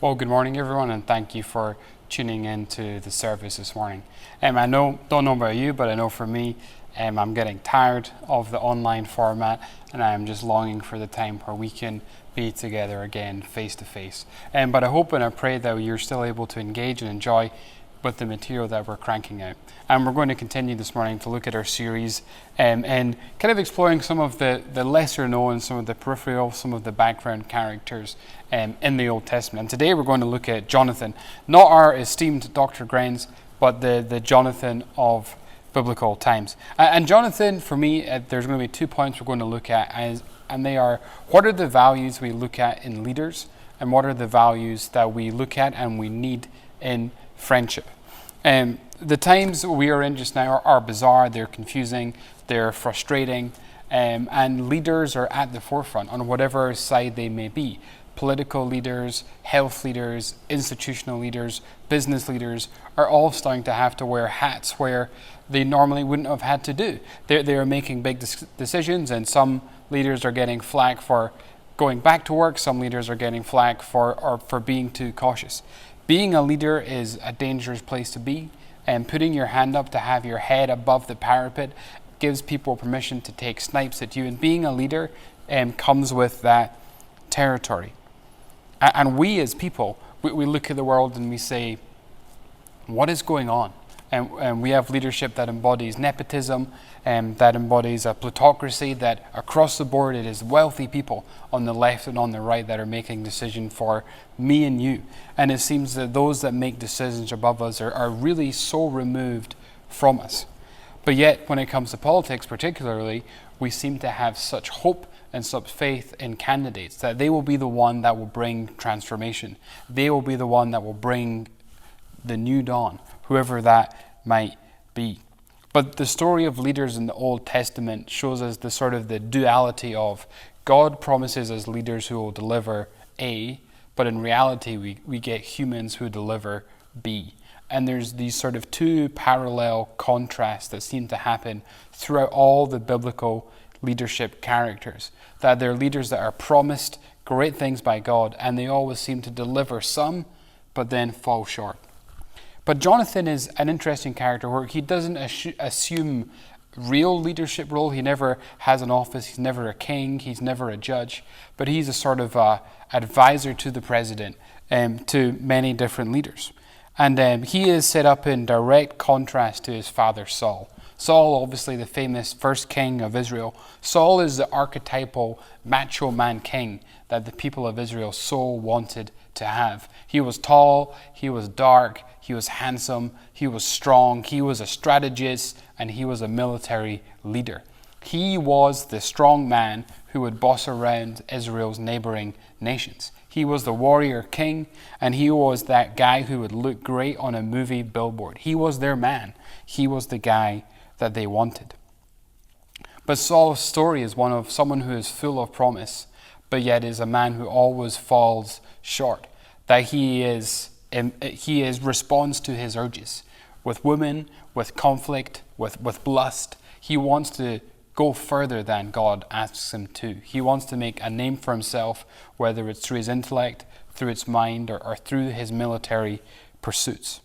Well, good morning, everyone, and thank you for tuning in to the service this morning. I don't know about you, but I know for me, I'm getting tired of the online format, and I am just longing for the time where we can be together again, face to face. But I hope and I pray that you're still able to engage and enjoy with the material that we're cranking out. And we're going to continue this morning to look at our series and kind of exploring some of the lesser known, some of the peripheral, some of the background characters in the Old Testament. And today we're going to look at Jonathan, not our esteemed Dr. Granz, but the Jonathan of biblical times. And Jonathan, for me, there's going to be 2 points we're going to look at, and they are, what are the values we look at in leaders, and what are the values that we look at and we need in friendship. The times we are in just now are bizarre, they're confusing, they're frustrating, and leaders are at the forefront on whatever side they may be. Political leaders, health leaders, institutional leaders, business leaders are all starting to have to wear hats where they normally wouldn't have had to do. They're making big decisions, and some leaders are getting flack for going back to work, some leaders are getting flack for being too cautious. Being a leader is a dangerous place to be, and putting your hand up to have your head above the parapet gives people permission to take snipes at you. And being a leader comes with that territory. And we as people, we look at the world and we say, what is going on? And we have leadership that embodies nepotism, that embodies a plutocracy, that across the board it is wealthy people on the left and on the right that are making decisions for me and you. And it seems that those that make decisions above us are really so removed from us. But yet, when it comes to politics particularly, we seem to have such hope and such faith in candidates that they will be the one that will bring transformation. They will be the one that will bring the new dawn, whoever that might be. But the story of leaders in the Old Testament shows us the sort of the duality of God promises us leaders who will deliver A, but in reality we get humans who deliver B. And there's these sort of two parallel contrasts that seem to happen throughout all the biblical leadership characters. That they're leaders that are promised great things by God, and they always seem to deliver some, but then fall short. But Jonathan is an interesting character where he doesn't assume real leadership role. He never has an office. He's never a king. He's never a judge. But he's a sort of advisor to the president, to many different leaders. And he is set up in direct contrast to his father Saul. Saul, obviously the famous first king of Israel. Saul is the archetypal macho man king that the people of Israel so wanted to have. He was tall, he was dark, he was handsome, he was strong, he was a strategist, and he was a military leader. He was the strong man who would boss around Israel's neighboring nations. He was the warrior king, and he was that guy who would look great on a movie billboard. He was their man. He was the guy that they wanted. But Saul's story is one of someone who is full of promise, but yet is a man who always falls short. That he responds to his urges with women, with conflict, with lust. He wants to go further than God asks him to. He wants to make a name for himself, whether it's through his intellect, through his mind, or through his military pursuits.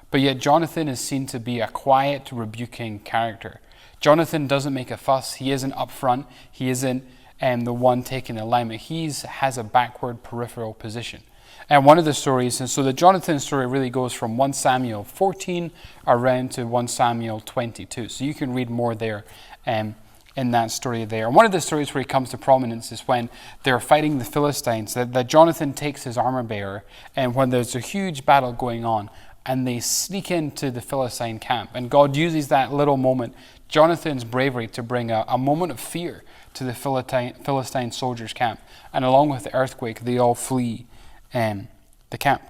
But yet Jonathan is seen to be a quiet, rebuking character. Jonathan doesn't make a fuss. He isn't upfront. He isn't the one taking the limelight. He has a backward peripheral position. And one of the stories, and so the Jonathan story really goes from 1 Samuel 14 around to 1 Samuel 22. So you can read more there in that story there. And one of the stories where he comes to prominence is when they're fighting the Philistines, that Jonathan takes his armor bearer, and when there's a huge battle going on, and they sneak into the Philistine camp. And God uses that little moment, Jonathan's bravery, to bring a moment of fear to the Philistine soldiers' camp. And along with the earthquake, they all flee the camp.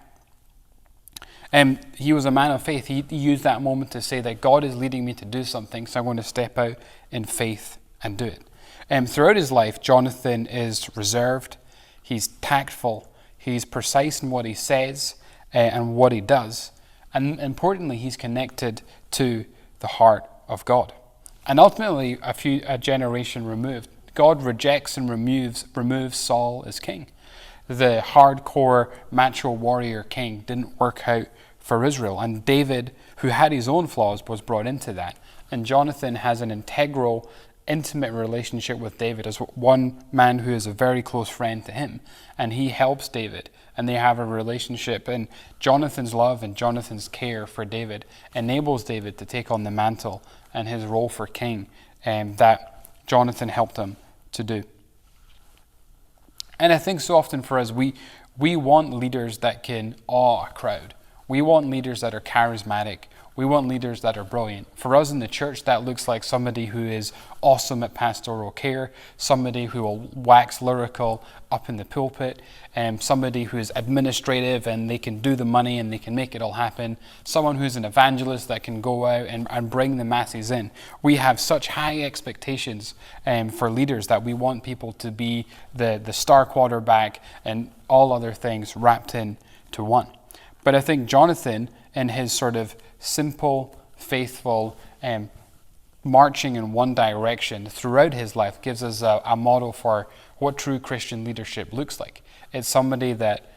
And he was a man of faith. He used that moment to say that God is leading me to do something, so I'm going to step out in faith and do it. And throughout his life, Jonathan is reserved, he's tactful, he's precise in what he says and what he does. And importantly, he's connected to the heart of God. And ultimately, a generation removed, God rejects and removes Saul as king. the hardcore macho warrior king didn't work out for Israel. And David, who had his own flaws, was brought into that. And Jonathan has an integral, intimate relationship with David as one man who is a very close friend to him. And he helps David, and they have a relationship. And Jonathan's love and Jonathan's care for David enables David to take on the mantle and his role for king that Jonathan helped him to do. And I think so often for us, we want leaders that can awe a crowd. We want leaders that are charismatic. We want leaders that are brilliant. For us in the church, that looks like somebody who is awesome at pastoral care, somebody who will wax lyrical up in the pulpit, somebody who is administrative and they can do the money and they can make it all happen, someone who's an evangelist that can go out and bring the masses in. We have such high expectations for leaders that we want people to be the star quarterback and all other things wrapped into one. But I think Jonathan, in his sort of simple, faithful, marching in one direction throughout his life, gives us a model for what true Christian leadership looks like. It's somebody that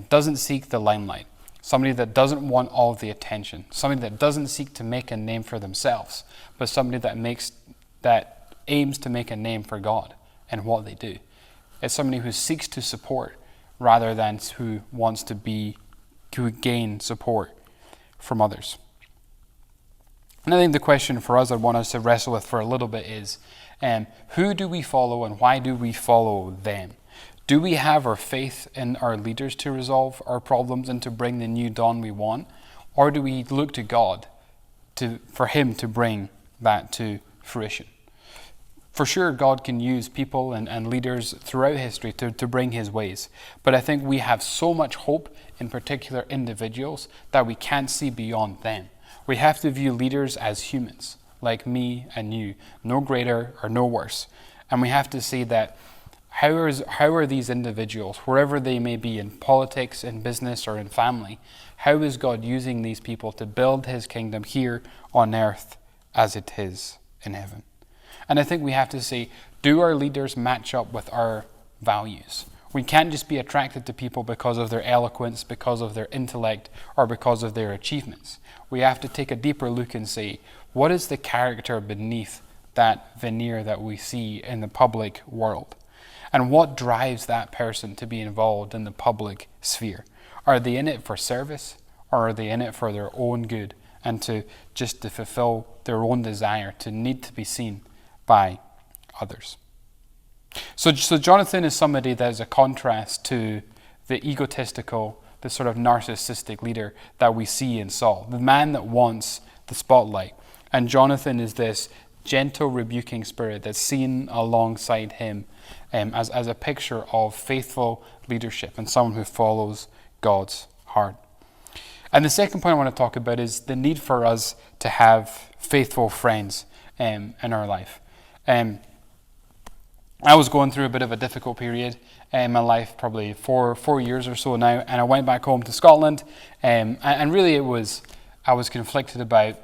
doesn't seek the limelight, somebody that doesn't want all the attention, somebody that doesn't seek to make a name for themselves, but somebody that aims to make a name for God and what they do. It's somebody who seeks to support rather than who wants to gain support from others. And I think the question for us I want us to wrestle with for a little bit is, who do we follow and why do we follow them? Do we have our faith in our leaders to resolve our problems and to bring the new dawn we want? Or do we look to God for Him to bring that to fruition? For sure, God can use people and leaders throughout history to bring His ways. But I think we have so much hope in particular individuals that we can't see beyond them. We have to view leaders as humans, like me and you, no greater or no worse. And we have to see that how are these individuals, wherever they may be in politics, in business, or in family, how is God using these people to build His kingdom here on earth as it is in heaven? And I think we have to say, do our leaders match up with our values? We can't just be attracted to people because of their eloquence, because of their intellect, or because of their achievements. We have to take a deeper look and say, what is the character beneath that veneer that we see in the public world? And what drives that person to be involved in the public sphere? Are they in it for service, or are they in it for their own good and to fulfill their own desire to need to be seen by others? So Jonathan is somebody that is a contrast to the egotistical, the sort of narcissistic leader that we see in Saul, the man that wants the spotlight. And Jonathan is this gentle, rebuking spirit that's seen alongside him as a picture of faithful leadership and someone who follows God's heart. And the second point I want to talk about is the need for us to have faithful friends in our life. I was going through a bit of a difficult period in my life, probably 4 years or so now, and I went back home to Scotland, and really I was conflicted about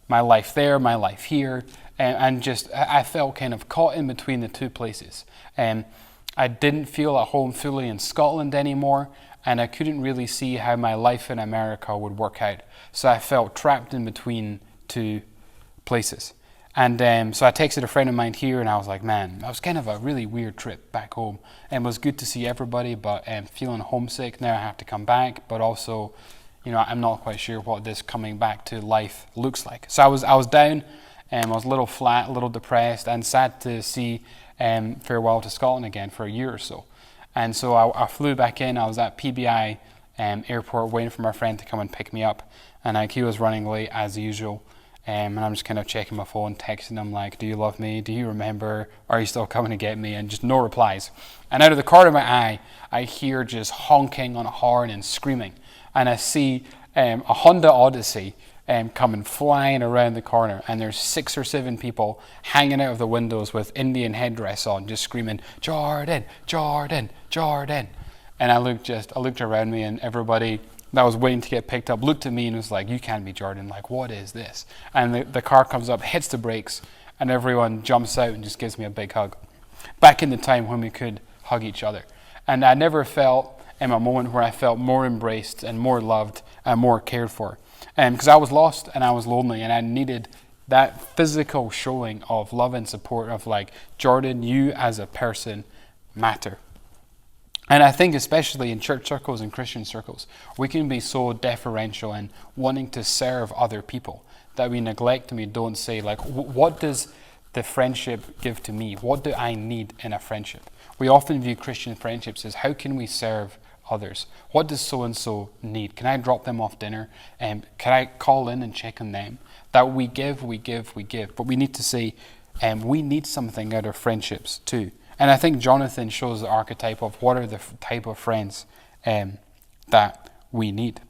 my life there, my life here, and I felt kind of caught in between the two places. I didn't feel at home fully in Scotland anymore, and I couldn't really see how my life in America would work out. So I felt trapped in between two places. And so I texted a friend of mine here, and I was like, man, that was kind of a really weird trip back home. And it was good to see everybody, but feeling homesick. Now I have to come back, but also, I'm not quite sure what this coming back to life looks like. So I was down, I was a little flat, a little depressed, and sad to see farewell to Scotland again for a year or so. And so I flew back in. I was at PBI airport waiting for my friend to come and pick me up, and he was running late as usual. And I'm just kind of checking my phone, texting him like, do you love me? Do you remember? Are you still coming to get me? And just no replies. And out of the corner of my eye, I hear just honking on a horn and screaming. And I see a Honda Odyssey coming flying around the corner. And there's 6 or 7 people hanging out of the windows with Indian headdress on, just screaming, Jordan, Jordan, Jordan. And I looked around me, and everybody that was waiting to get picked up looked at me and was like, you can't be Jordan, like, what is this? And the car comes up, hits the brakes, and everyone jumps out and just gives me a big hug. Back in the time when we could hug each other. And I never felt in a moment where I felt more embraced and more loved and more cared for. Because I was lost and I was lonely and I needed that physical showing of love and support of like, Jordan, you as a person matter. And I think especially in church circles and Christian circles, we can be so deferential and wanting to serve other people that we neglect and we don't say like, what does the friendship give to me? What do I need in a friendship? We often view Christian friendships as how can we serve others? What does so-and-so need? Can I drop them off dinner? Can I call in and check on them? That we give. But we need to say we need something out of friendships too. And I think Jonathan shows the archetype of what are the type of friends that we need.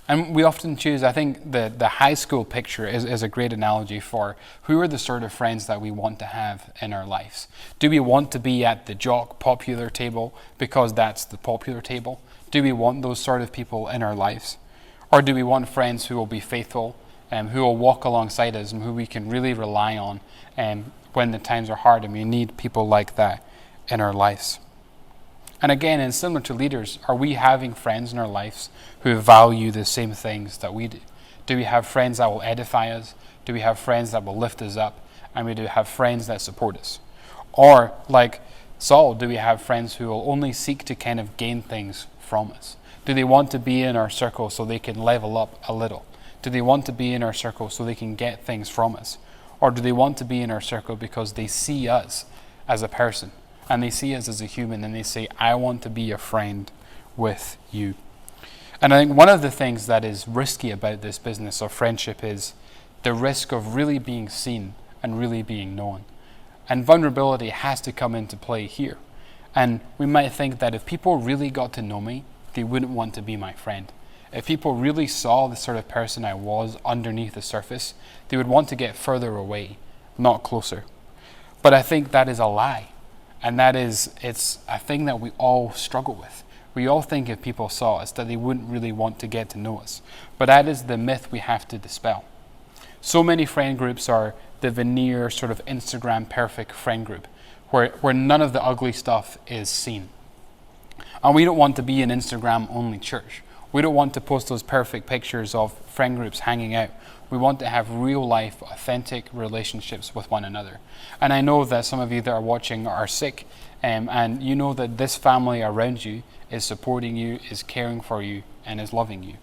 And we often choose, I think the high school picture is a great analogy for who are the sort of friends that we want to have in our lives. Do we want to be at the jock popular table because that's the popular table? Do we want those sort of people in our lives? Or do we want friends who will be faithful, who will walk alongside us and who we can really rely on when the times are hard, and we need people like that in our lives? And again, and similar to leaders, are we having friends in our lives who value the same things that we do? Do we have friends that will edify us? Do we have friends that will lift us up? And we do have friends that support us? Or, like Saul, do we have friends who will only seek to kind of gain things from us? Do they want to be in our circle so they can level up a little? Do they want to be in our circle so they can get things from us? Or do they want to be in our circle because they see us as a person? And they see us as a human and they say, I want to be a friend with you. And I think one of the things that is risky about this business of friendship is the risk of really being seen and really being known. And vulnerability has to come into play here. And we might think that if people really got to know me, they wouldn't want to be my friend. If people really saw the sort of person I was underneath the surface, they would want to get further away, not closer. But I think that is a lie. And it's a thing that we all struggle with. We all think if people saw us that they wouldn't really want to get to know us. But that is the myth we have to dispel. So many friend groups are the veneer sort of Instagram perfect friend group where none of the ugly stuff is seen. And we don't want to be an Instagram only church. We don't want to post those perfect pictures of friend groups hanging out. We want to have real life, authentic relationships with one another. And I know that some of you that are watching are sick, and you know that this family around you is supporting you, is caring for you, and is loving you.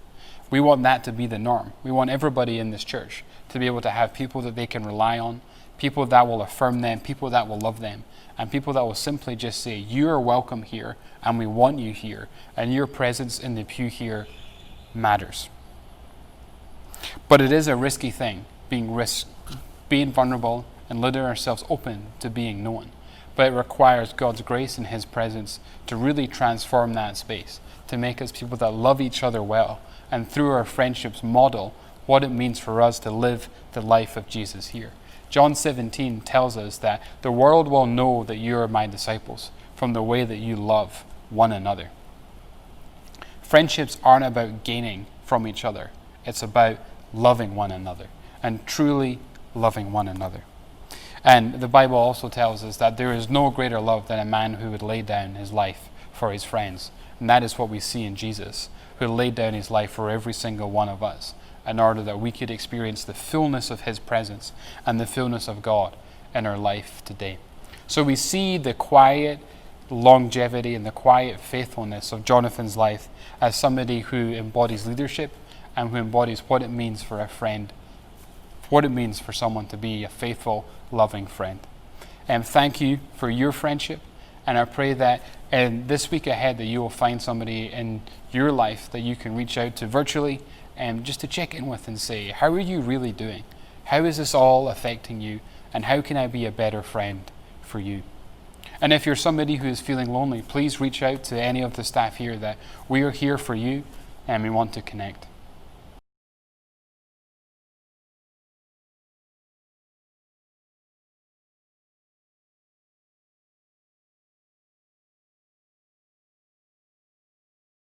We want that to be the norm. We want everybody in this church to be able to have people that they can rely on, people that will affirm them, people that will love them, and people that will simply just say, you are welcome here, and we want you here, and your presence in the pew here matters. But it is a risky thing, being vulnerable and letting ourselves open to being known. But it requires God's grace and His presence to really transform that space, to make us people that love each other well, and through our friendships model what it means for us to live the life of Jesus here. John 17 tells us that the world will know that you are my disciples from the way that you love one another. Friendships aren't about gaining from each other. It's about loving one another and truly loving one another. And the Bible also tells us that there is no greater love than a man who would lay down his life for his friends. And that is what we see in Jesus, who laid down his life for every single one of us in order that we could experience the fullness of his presence and the fullness of God in our life today. So we see the quiet longevity and the quiet faithfulness of Jonathan's life as somebody who embodies leadership and who embodies what it means for a friend, what it means for someone to be a faithful, loving friend. And thank you for your friendship. And I pray that in this week ahead that you will find somebody in your life that you can reach out to virtually and just to check in with and say, how are you really doing? How is this all affecting you? And how can I be a better friend for you? And if you're somebody who is feeling lonely, please reach out to any of the staff here that we are here for you and we want to connect.